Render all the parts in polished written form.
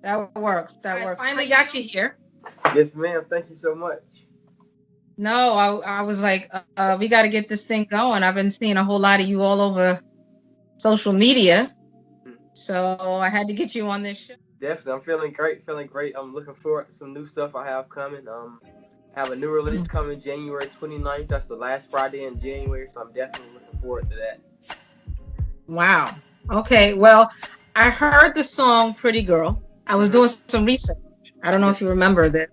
That works. That works. I finally got you here. Yes, ma'am. Thank you so much. No, I was like, we got to get this thing going. I've been seeing a whole lot of you all over social media. So I had to get you on this show. Definitely. I'm feeling great. Feeling great. I'm looking forward to some new stuff I have coming. Have a new release coming January 29th. That's the last Friday in January. So I'm definitely looking forward to that. Wow. Okay. Well, I heard the song Pretty Girl. I was doing some research. I don't know if you remember that,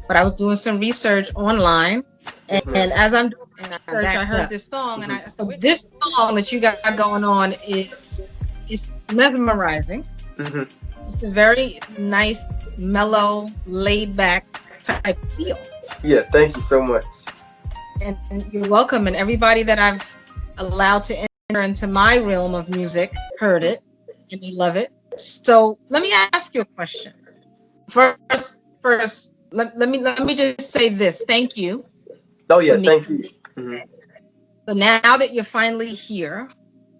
but I was doing some research online. And as I'm doing research, I heard this song. And so this song that you got going on is mesmerizing. It's a very nice, mellow, laid back type feel. Yeah. Thank you so much. And you're welcome. And everybody that I've allowed to enter into my realm of music heard it and they love it. So let me ask you a question. First, let me just say this. Thank you. Oh yeah, thank you. So now that you're finally here,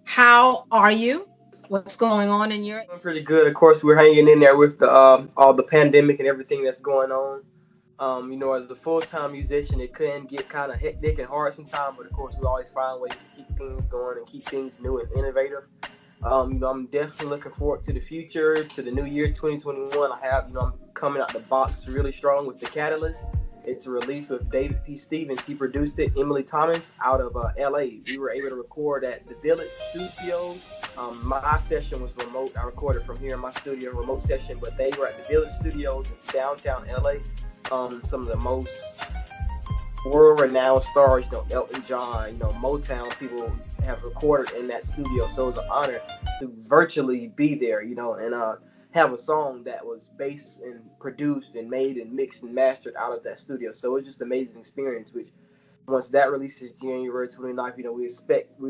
how are you? What's going on in your? I'm pretty good. Of course, we're hanging in there with the all the pandemic and everything that's going on. As a full-time musician, it can get kind of hectic and hard sometimes, but of course, we always find ways to keep things going and keep things new and innovative. I'm definitely looking forward to the future, to the new year 2021. I'm coming out the box really strong with The Catalyst. It's a release with David P. Stevens. He produced it. Emily Thomas out of LA. We were able to record at the Village Studios. My session was remote. I recorded from here in my studio, remote session, but they were at the Village Studios in downtown LA. Some of the most world-renowned stars, Elton John, Motown people have recorded in that studio. So it was an honor to virtually be there, and have a song that was based and produced and made and mixed and mastered out of that studio. So it was just an amazing experience, which once that releases January 29th, we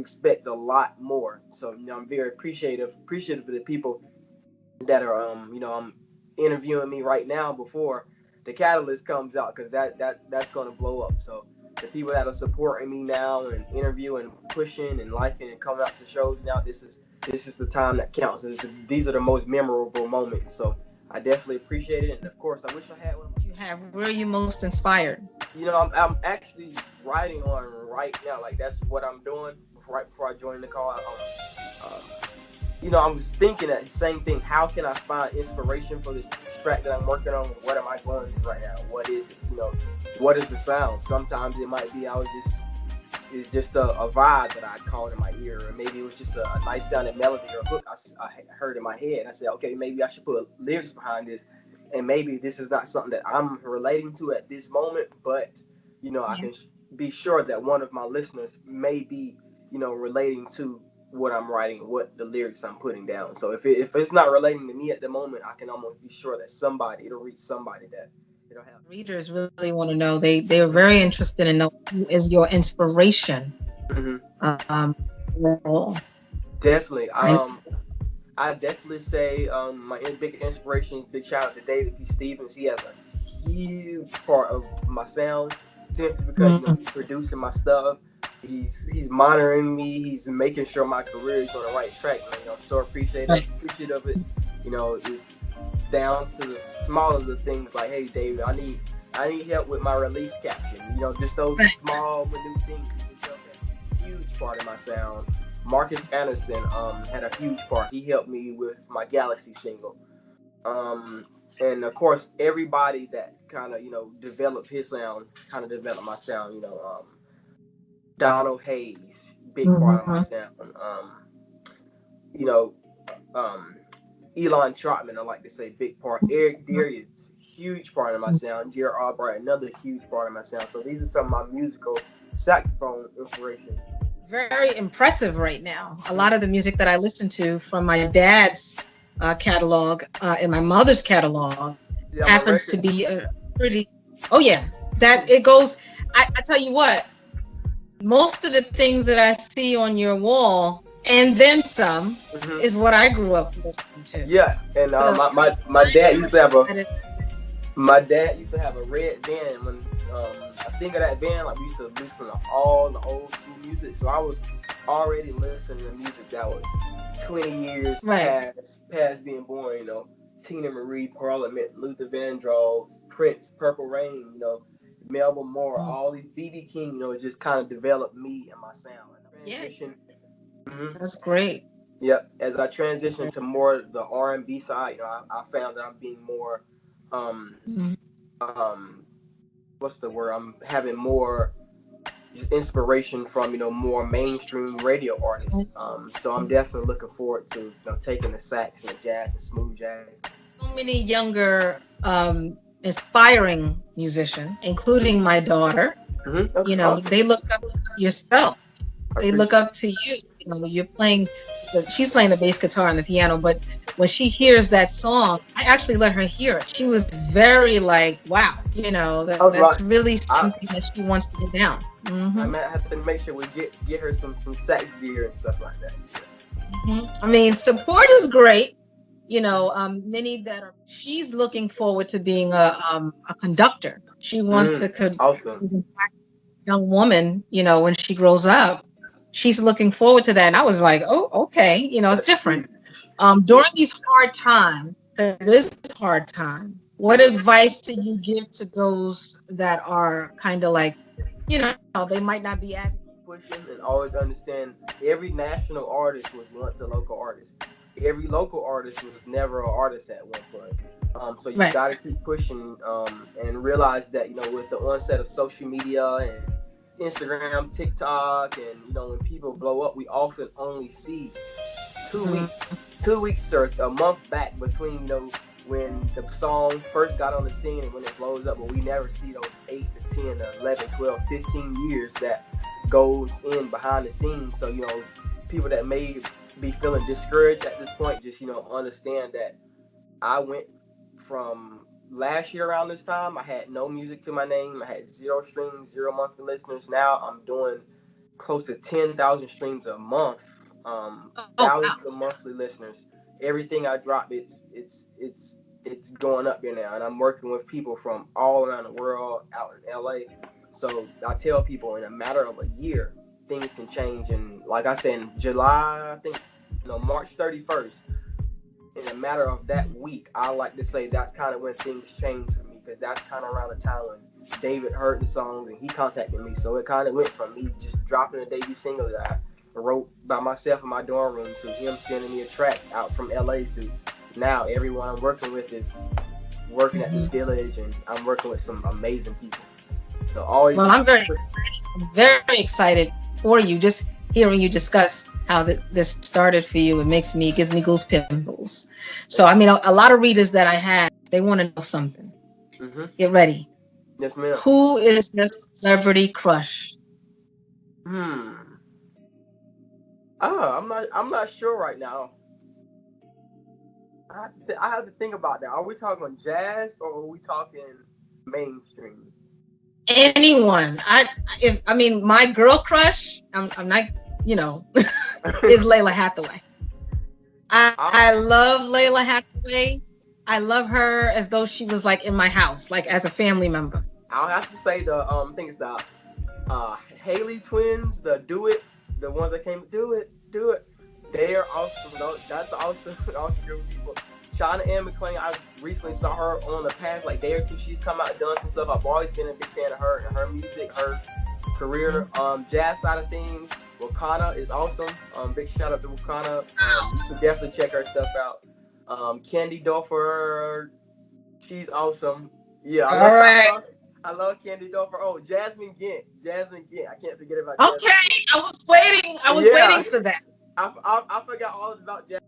expect a lot more. So, I'm very appreciative of the people that are, interviewing me right now before The Catalyst comes out, because that's going to blow up. So the people that are supporting me now and interviewing, pushing and liking and coming out to shows now, this is the time that counts. These are the most memorable moments. So I definitely appreciate it. And of course, I wish I had one. Where are you most inspired? I'm actually writing on right now. Like, that's what I'm doing right before I joined the call. I was thinking that same thing. How can I find inspiration for this track that I'm working on? What am I going through right now? What is it? What is the sound? Sometimes it might be it's just a vibe that I caught in my ear, or maybe it was just a nice sounding melody or hook I heard in my head. And I said, okay, maybe I should put lyrics behind this, and maybe this is not something that I'm relating to at this moment, but I can be sure that one of my listeners may be relating to what I'm writing, what the lyrics I'm putting down. So if it's not relating to me at the moment, I can almost be sure that it'll reach somebody that it'll help. Readers really want to know. They're very interested in knowing who is your inspiration. Definitely. I definitely say my big inspiration. Big shout out to David P. Stevens. He has a huge part of my sound, simply because he's producing my stuff. He's monitoring me. He's making sure my career is on the right track. I'm so appreciative of it. It's down to the smallest of things. Like, hey, David, I need help with my release caption. Just those small, minute things. A huge part of my sound. Marcus Anderson had a huge part. He helped me with my Galaxy single. And of course, everybody that kind of developed his sound kind of developed my sound. Donald Hayes, big part of my sound. Elon Trotman, I like to say, big part. Eric Darius, huge part of my sound. Jared Albright, another huge part of my sound. So these are some of my musical saxophone inspiration. Very impressive right now. A lot of the music that I listen to from my dad's catalog and my mother's catalog happens to be pretty. Oh yeah, that it goes. I tell you what. Most of the things that I see on your wall and then some is what I grew up listening to. Yeah, and my dad used to have a red van. When I think of that van, like, we used to listen to all the old school music. So I was already listening to music that was 20 years past being born. Tina Marie, Parliament, Luther Vandross, Prince, Purple Rain, Melba Moore, all these BB King, just kind of developed me and my sound. And Yeah, transition. Mm-hmm. that's great. Yep. As I transition to more the R&B side, I found that I'm being more, Mhm. um, what's the word? I'm having more inspiration from more mainstream radio artists. So I'm definitely looking forward to taking the sax and the jazz and smooth jazz. So many younger, inspiring musicians, including my daughter. Mm-hmm. Okay, awesome. They look up to yourself. They look up to you. You're playing. She's playing the bass guitar and the piano, but when she hears that song, I actually let her hear it. She was very like, "Wow, that's really something that she wants to get down." Mm-hmm. I might have to make sure we get her some sax gear and stuff like that. Mm-hmm. I mean, support is great. Many that are. She's looking forward to being a conductor. She wants to awesome. young woman. When she grows up, she's looking forward to that. And I was like, oh, okay. It's different. During these hard times, because it is a hard time, what advice do you give to those that are kind of like, they might not be as pushing, and always understand every national artist was once a local artist. Every local artist was never an artist at one point. So you got to keep pushing and realize that, with the onset of social media and Instagram, TikTok, and, when people blow up, we often only see 2 weeks or a month back between, when the song first got on the scene and when it blows up, but we never see those 8 to 10 to 11, 12, 15 years that goes in behind the scenes. So, people that may be feeling discouraged at this point, just, understand that I went from last year around this time, I had no music to my name. I had 0 streams, 0 monthly listeners. Now I'm doing close to 10,000 streams a month, thousands of monthly listeners. Everything I drop, it's going up here now, and I'm working with people from all around the world out in LA. So I tell people, in a matter of a year, things can change. And like I said, in July, I think, March 31st, in a matter of that week, I like to say that's kind of when things changed for me, because that's kind of around the time when David heard the songs and he contacted me. So it kind of went from me just dropping a debut single that I wrote by myself in my dorm room to him sending me a track out from LA to now everyone I'm working with is working at the Village, and I'm working with some amazing people. So always. Well, I'm very excited for you. Just hearing you discuss how this started for you, gives me goosebumps. So, I mean, a lot of readers that I have, they want to know something. Mm-hmm. Get ready. Yes, ma'am. Who is your celebrity crush? I'm not sure right now. I have to think about that. Are we talking jazz or are we talking mainstream? Anyone. My girl crush, I'm not, is Layla Hathaway. I love Layla Hathaway. I love her as though she was like in my house, like as a family member. I'll have to say I think it's the Haley twins, the ones that came Do It. They are awesome. That's awesome group of people. Shauna Ann McClain, I recently saw her on the past day or two. She's come out and done some stuff. I've always been a big fan of her and her music, her career. Jazz side of things, Wakana is awesome. Big shout out to Wakana. You can definitely check her stuff out. Candy Doffer, she's awesome. Yeah, I love Candy Doffer. Oh, Jasmine Gint. I can't forget about Jasmine. Okay, I was waiting for that. I forgot all about Jasmine.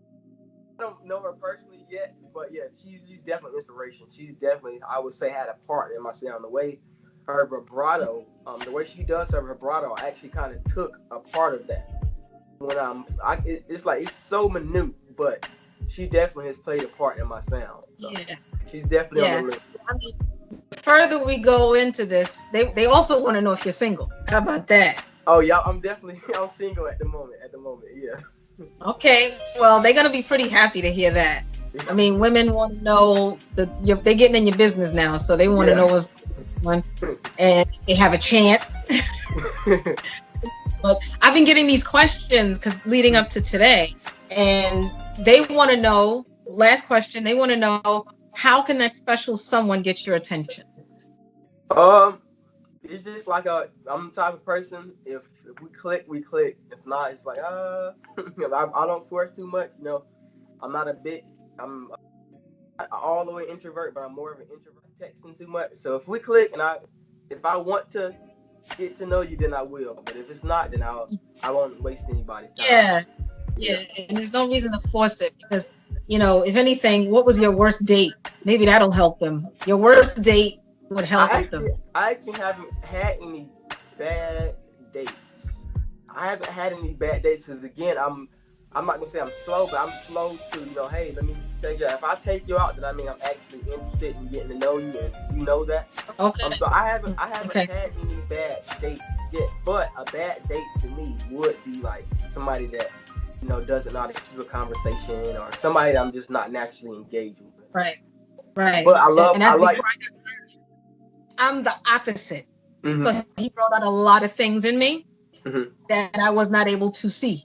I don't know her personally yet, but yeah, she's definitely inspiration. She's definitely, I would say, had a part in my sound. The way her vibrato, the way she does her vibrato, I actually kind of took a part of that. When it's so minute, but she definitely has played a part in my sound. So she's definitely on the list. I mean, the further we go into this, they also want to know if you're single. How about that? Oh yeah, I'm single at the moment. Yeah. Okay, well, they're gonna be pretty happy to hear that. I mean, women want to know they're getting in your business now, so they want to know what's going on, and they have a chance. But I've been getting these questions because leading up to today, and they want to know last question. They want to know, how can that special someone get your attention? Um, it's just like I'm the type of person. If we click, we click. If not, it's like I don't force too much. I'm not a bit. I'm all the way introvert, but I'm more of an introvert texting too much. So if we click and if I want to get to know you, then I will. But if it's not, then I won't waste anybody's time. Yeah, Yeah. yeah. And there's no reason to force it because, if anything, what was your worst date? Maybe that'll help them. Your worst date would help them. I actually haven't had any bad dates. I haven't had any bad dates because again, I'm not gonna say I'm slow, but I'm slow to hey, let me tell you. If I take you out, then I mean I'm actually interested in getting to know you, and you know that. Okay. So I haven't Okay. had any bad dates yet. But a bad date to me would be like somebody that doesn't know how to keep a conversation, or somebody that I'm just not naturally engaged with. Right. Right. But And I that's like. before I got married. I'm the opposite. Mm-hmm, So he brought out a lot of things in me mm-hmm, that I was not able to see.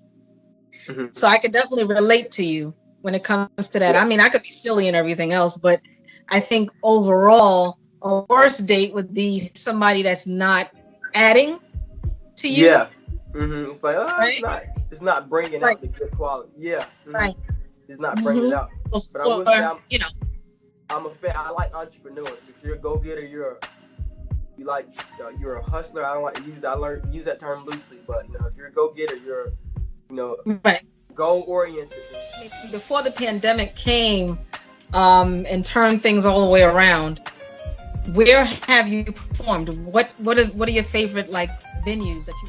mm-hmm. So I could definitely relate to you when it comes to that. Yeah. I mean, I could be silly and everything else, but I think overall, a worst date would be somebody that's not adding to you, Yeah. It's like, right? it's not bringing Right, out the good quality. Yeah. right. It's not bringing Mm-hmm. it out. But I will say Before, I'm a fan. I like entrepreneurs. If you're a go getter, you like you're a hustler. I don't like to use that. I learned use that term loosely, but if you're a go getter, you're you know right. goal oriented. Before the pandemic came, and turned things all the way around, where have you performed? What are your favorite like venues that you?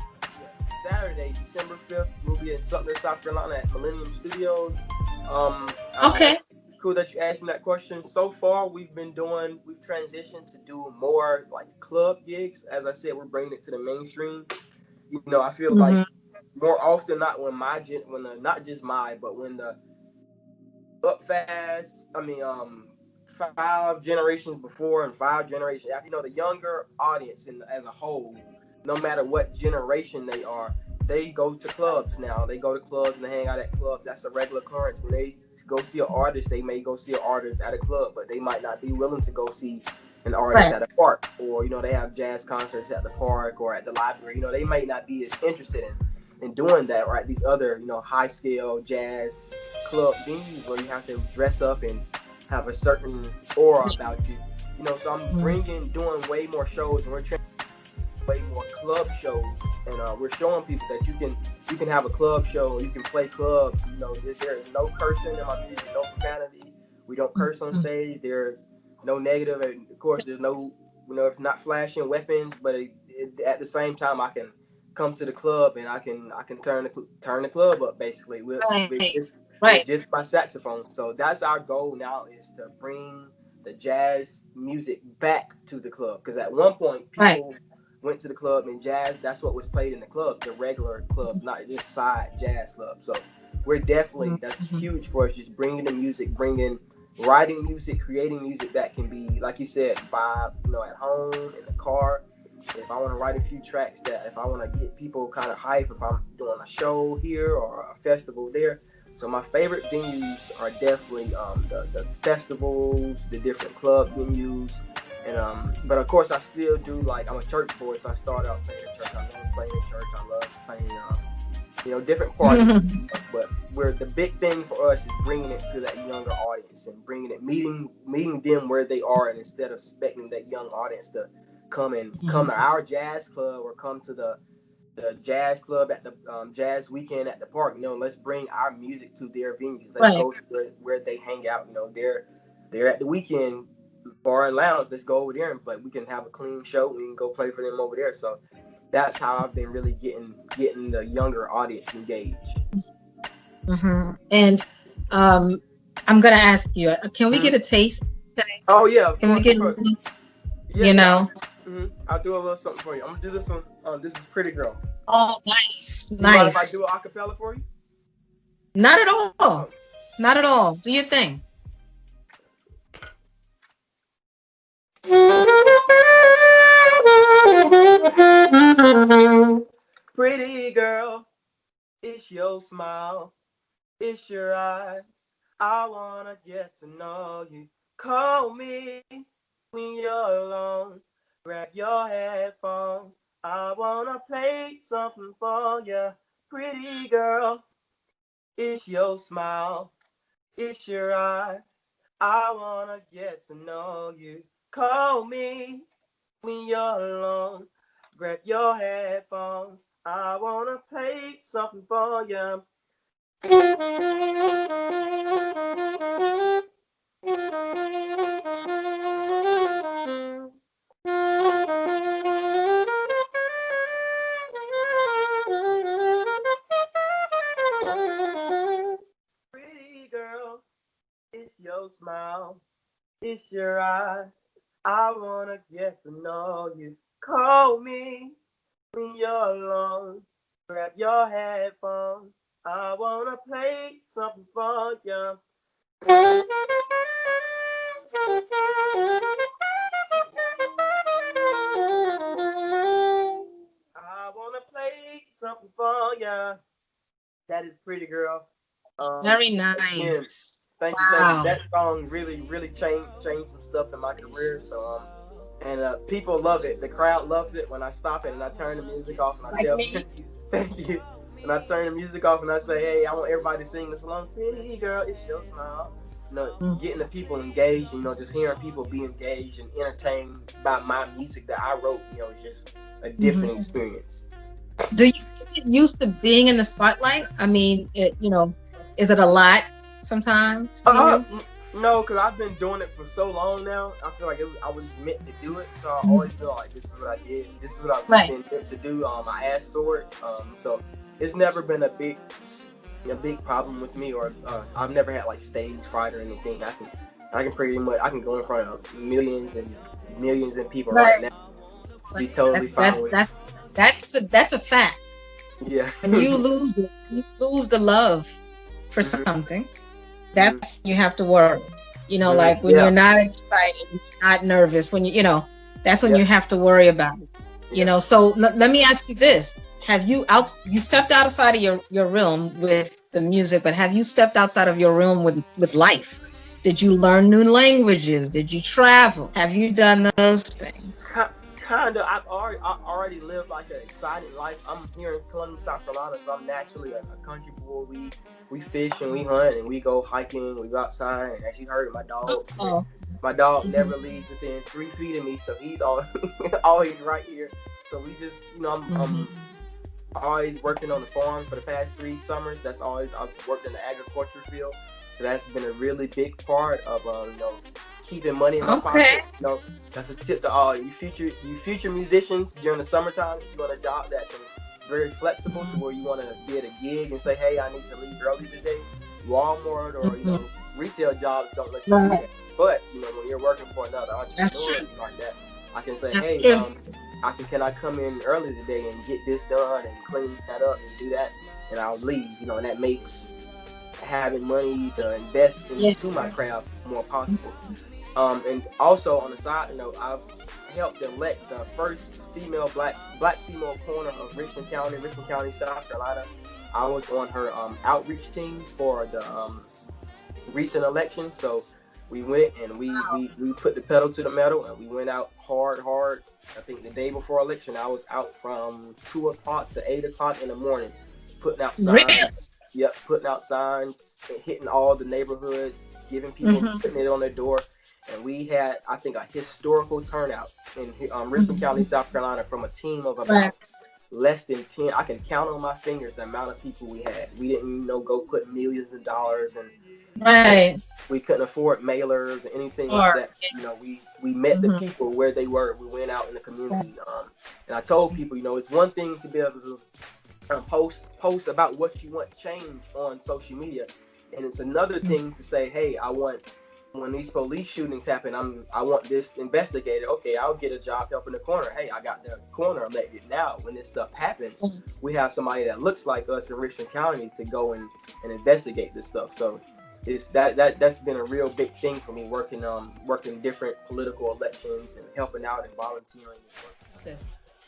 Saturday, December 5th, we'll be in Sumter, South Carolina at Millennium Studios. Okay. That's cool that you asked me that question. So far, we've transitioned to do more like club gigs. As I said, we're bringing it to the mainstream. I feel like Mm-hmm. more often not not just my, but when the up fast. I mean, 5 generations before and 5 generations after. The younger audience as a whole, no matter what generation they are, they go to clubs now. They go to clubs and they hang out at clubs. That's a regular occurrence. When they go see an artist, they may go see an artist at a club, but they might not be willing to go see an artist Right. at a park, or they have jazz concerts at the park or at the library. They may not be as interested in doing that, right? These other high scale jazz club venues where you have to dress up and have a certain aura about you. So I'm doing way more shows, and we're trying way more club shows, and we're showing people that you can have a club show, you can play clubs. There is no cursing in my music, no profanity. We don't curse on stage. There's no negative, and of course, there's no it's not flashing weapons, but at the same time, I can come to the club and I can turn the club up basically Right. with Right. just my saxophone. So that's our goal now, is to bring the jazz music back to the club, because at one point Right. people went to the club and jazz, that's what was played in the clubs, the regular clubs, not just side jazz clubs. So we're definitely, that's Mm-hmm. huge for us, just bringing the music, bringing writing music, creating music that can be, like you said, vibe, at home, in the car. If I want to write a few tracks, that if I want to get people kind of hype, if I'm doing a show here or a festival there. So my favorite venues are definitely the festivals, the different club venues, and but of course I still do, like, I'm a church boy, so I started out playing in church. I love playing in church. I love playing different parties. But where the big thing for us is bringing it to that younger audience, and bringing it, meeting them where they are, and instead of expecting that young audience to come to our jazz club, or come to the jazz club at the jazz weekend at the park. Let's bring our music to their venues. Let's Right. go to where they hang out. They're at the weekend bar and lounge. Let's go over there, but we can have a clean show. We can go play for them over there. So that's how I've been really getting the younger audience engaged. And I'm gonna ask you, can we get a taste today? Oh yeah, of Can we course, get, of course. Yeah, you yeah. know? I'll do a little something for you. I'm gonna do this one. This is Pretty Girl. Oh, nice, You mind if I nice. do an acapella for you? Not at all. Oh. Not at all. Do your thing. Pretty girl, it's your smile, it's your eyes. I wanna get to know you. Call me when you're alone. Grab your headphones. I wanna play something for you. Pretty girl, it's your smile. It's your eyes. I wanna get to know you. Call me when you're alone. Grab your headphones. I wanna play something for you. Pretty girl, it's your smile. It's your eyes. I wanna get to know you. Call me when you're alone. Grab your headphones. I wanna play something for you. I wanna play something for you. That is Pretty Girl. Very Again, nice. thank you. Wow. That song really changed some stuff in my career. So and people love it. The crowd loves it when I stop it and I turn the music off and I Like tell me? thank you. And I turn the music off and I say, hey, I want everybody to sing this along. Pretty girl, it's your smile. You know, Mm. getting the people engaged. You know, just hearing people be engaged and entertained by my music that I wrote. You know, it's just a different Mhm. experience. Do you get used to being in the spotlight? I mean, is it a lot sometimes for Uh, you? no, because I've been doing it for so long now. I feel like I was meant to do it. So I Mhm. always feel like this is what I did. This is what I've Right. been meant to do. I asked for it. So it's never been a big problem with me, or I've never had like stage fright or anything. I can pretty much I can go in front of millions of people right Right. now. Be Like, totally fine with it. that's a fact. Yeah. When you lose the love for hmm something, hmm that's when you have to worry. Like when you're Yeah. not excited, you're not nervous, when that's when Yeah. you have to worry about it. Yeah. So let me ask you this. Have you stepped outside of your realm with the music, but have you stepped outside of your realm with life? Did you learn new languages? Did you travel? Have you done those things? Kind of. I already live like an exciting life. I'm here in Columbus, South Carolina, so I'm naturally a country boy. We fish and we hunt and we go hiking. We go outside, and as you heard, Oh. my dog Mhm. never leaves within 3 feet of me, so he's all always right here. So we just, I'm Mhm. always working on the farm for the past 3 summers. That's always I've worked in the agriculture field, so that's been a really big part of keeping money in my Okay. pocket. That's a tip to all you future musicians during the summertime. If you want a job that can very flexible to where you want to be at a gig and say, hey, I need to leave early today. Walmart or Mhm. retail jobs don't let you do Right. that. But when you're working for another That's entrepreneur true. like that, I can say, That's hey, true. can I come in early today and get this done and clean that up and do that, and I'll leave. And that makes having money to invest Yeah. into my craft more possible. And also on the side note, I've helped elect the first black female corner of Richmond County, South Carolina. I was on her outreach team for the recent election. So we went and we put the pedal to the metal and we went out hard. I think the day before election, I was out from 2 o'clock to 8 o'clock in the morning, putting out Really? signs. Yep, putting out signs, hitting all the neighborhoods, giving people, Mhm. putting it on their door. And we had, I think, a historical turnout in Richmond County, Mhm. South Carolina, from a team of Right. about less than 10. I can count on my fingers the amount of people we had. We didn't, go put millions of dollars and Right. we couldn't afford mailers or anything like Or that. We met the mhm. people where they were. We went out in the community, and I told people, it's one thing to be able to post about what you want change on social media, and it's another thing to say, hey, I want, when these police shootings happen, I want this investigated. Okay, I'll get a job helping the coroner. Hey, I got the coroner elected. Now when this stuff happens, we have somebody that looks like us in Richmond County to go and investigate this stuff. So it's that's been a real big thing for me, working different political elections and helping out and volunteering.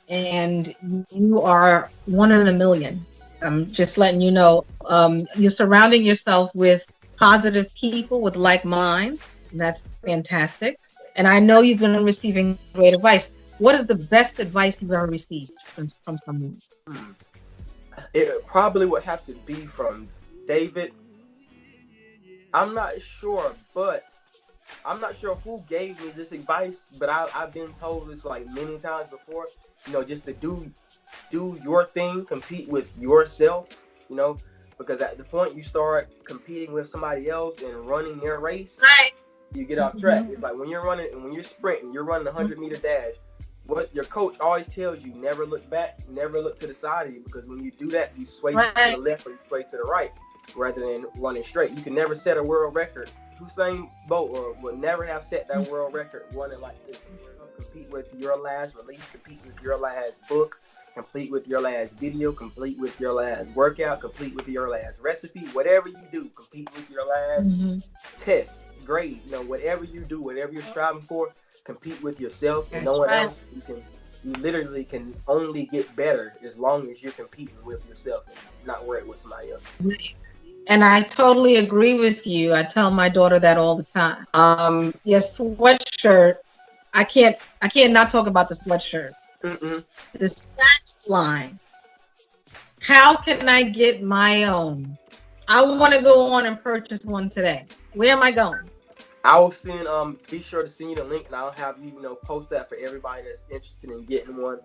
And you are one in a million. I'm just letting you know. You're surrounding yourself with positive people with like minds. And that's fantastic. And I know you've been receiving great advice. What is the best advice you've ever received from someone? It probably would have to be from David. I'm not sure, but I'm not sure who gave me this advice, but I've been told this like many times before. Just to do your thing, compete with yourself. Because at the point you start competing with somebody else and running their race, Right. you get off track. It's like when you're running and when you're sprinting, you're running a 100-meter dash. What your coach always tells you: never look back, never look to the side of you, because when you do that, you sway to the left or you sway to the right, rather than running straight. You can never set a world record. Usain Bolt will never have set that world record running like this. Compete with your last release, compete with your last book, complete with your last video, complete with your last workout, complete with your last recipe. Whatever you do, compete with your last test, grade. Whatever you do, whatever you're striving for, compete with yourself and no one else. You literally can only get better as long as you're competing with yourself and not worried with somebody else. And I totally agree with you. I tell my daughter that all the time. Yes, sweatshirt. I can't not talk about the sweatshirt. The stats line. How can I get my own? I want to go on and purchase one today. Where am I going? I will send be sure to send you the link, and I'll have you post that for everybody that's interested in getting one.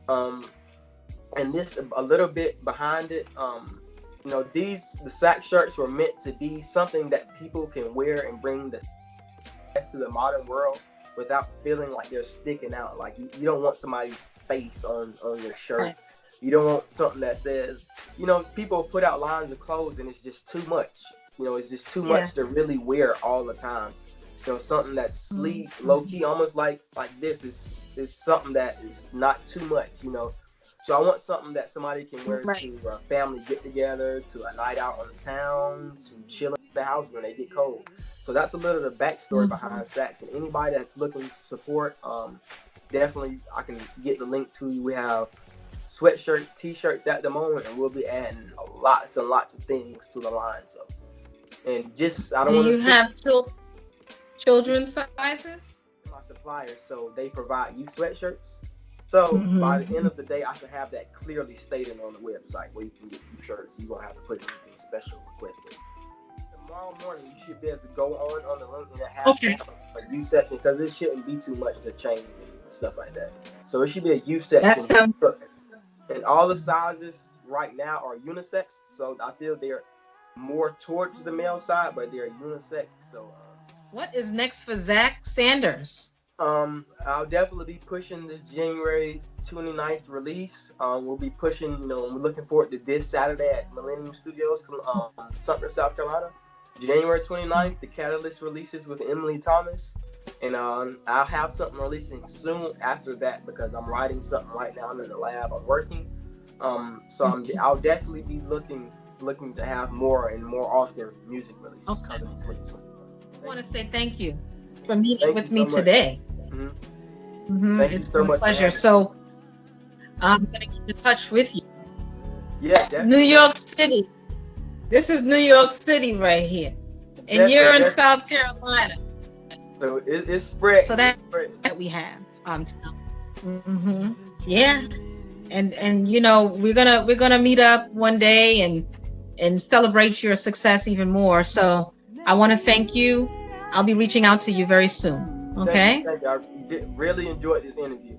And this a little bit behind it. The sack shirts were meant to be something that people can wear and bring the to the modern world without feeling like they're sticking out. Like you don't want somebody's face on your shirt. Right. You don't want something that says, people put out lines of clothes and it's just too much. It's just too much to really wear all the time. Something that's sleek, low key, almost like this is something that is not too much. So I want something that somebody can wear to a family get together, to a night out on the town, to chill in the house when they get cold. So that's a little of the backstory behind Sax. And anybody that's looking to support, definitely I can get the link to you. We have sweatshirts, t-shirts at the moment, and we'll be adding lots and lots of things to the line. So, and just I don't want to. Do you have children's sizes? My suppliers, so they provide you sweatshirts. So by the end of the day, I should have that clearly stated on the website where you can get you shirts. You won't have to put anything special requested. Tomorrow morning, you should be able to go on the link and have a youth section, because it shouldn't be too much to change and stuff like that. So it should be a youth section. And all the sizes right now are unisex. So I feel they're more towards the male side, but they're unisex. So what is next for Zach Sanders? I'll definitely be pushing this January 29th release. We'll be pushing, we're looking forward to this Saturday at Millennium Studios, Sumter, South Carolina. January 29th, the Catalyst releases with Emily Thomas. And I'll have something releasing soon after that, because I'm writing something right now. I'm in the lab. I'm working. I'll definitely be looking to have more and more often music releases coming in 2020. I want to say thank you for meeting with me today. It's been a pleasure. So I'm going to keep in touch with you. Yeah, definitely. New York City. This is New York City right here. And you're in South Carolina. So it's spread. So that we have. Yeah. And we're gonna meet up one day and celebrate your success even more. So I want to thank you. I'll be reaching out to you very soon. Okay. Thank you. I really enjoyed this interview.